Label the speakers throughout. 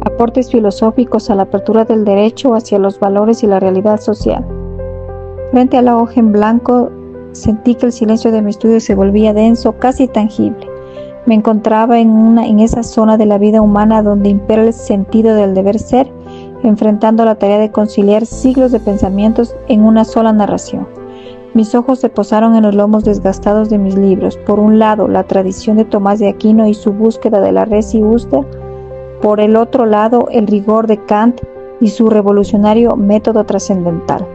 Speaker 1: aportes filosóficos a la apertura del derecho hacia los valores y la realidad social. Frente a la hoja en blanco, sentí que el silencio de mi estudio se volvía denso, casi tangible. Me encontraba en esa zona de la vida humana donde impera el sentido del deber ser, enfrentando la tarea de conciliar siglos de pensamientos en una sola narración. Mis ojos se posaron en los lomos desgastados de mis libros. Por un lado, la tradición de Tomás de Aquino y su búsqueda de la res iusta. Por el otro lado, el rigor de Kant y su revolucionario método trascendental.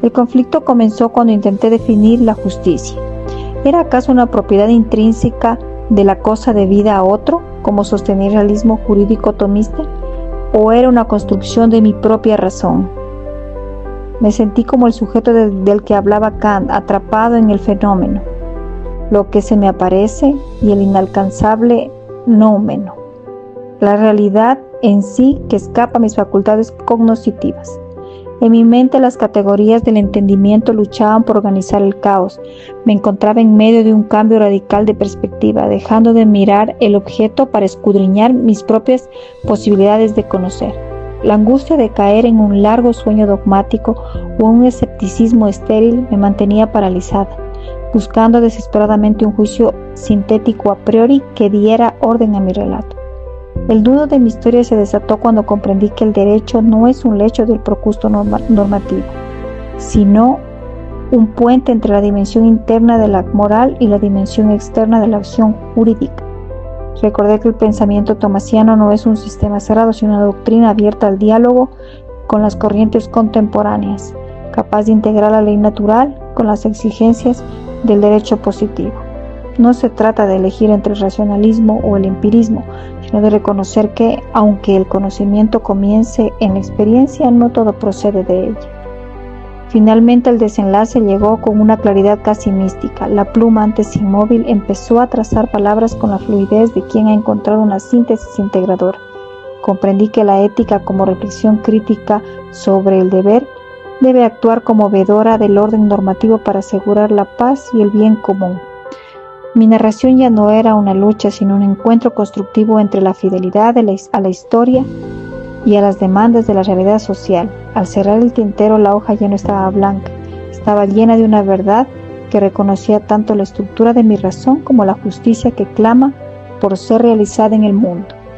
Speaker 1: El conflicto comenzó cuando intenté definir la justicia. ¿Era acaso una propiedad intrínseca de la cosa debida a otro, como sostenía el realismo jurídico tomista? ¿O era una construcción de mi propia razón? Me sentí como el sujeto del que hablaba Kant, atrapado en el fenómeno, lo que se me aparece y el inalcanzable noumeno, la realidad en sí que escapa a mis facultades cognoscitivas. En mi mente las categorías del entendimiento luchaban por organizar el caos. Me encontraba en medio de un cambio radical de perspectiva, dejando de mirar el objeto para escudriñar mis propias posibilidades de conocer. La angustia de caer en un largo sueño dogmático o un escepticismo estéril me mantenía paralizada, buscando desesperadamente un juicio sintético a priori que diera orden a mi relato. El nudo de mi historia se desató cuando comprendí que el derecho no es un lecho del procusto normativo, sino un puente entre la dimensión interna de la moral y la dimensión externa de la acción jurídica. Recordé que el pensamiento tomasiano no es un sistema cerrado, sino una doctrina abierta al diálogo con las corrientes contemporáneas, capaz de integrar la ley natural con las exigencias del derecho positivo. No se trata de elegir entre el racionalismo o el empirismo, sino de reconocer que, aunque el conocimiento comience en la experiencia, no todo procede de ella. Finalmente el desenlace llegó con una claridad casi mística. La pluma, antes inmóvil, empezó a trazar palabras con la fluidez de quien ha encontrado una síntesis integradora. Comprendí que la ética, como reflexión crítica sobre el deber, debe actuar como veedora del orden normativo para asegurar la paz y el bien común. Mi narración ya no era una lucha, sino un encuentro constructivo entre la fidelidad a la historia y a las demandas de la realidad social. Al cerrar el tintero, la hoja ya no estaba blanca, estaba llena de una verdad que reconocía tanto la estructura de mi razón como la justicia que clama por ser realizada en el mundo.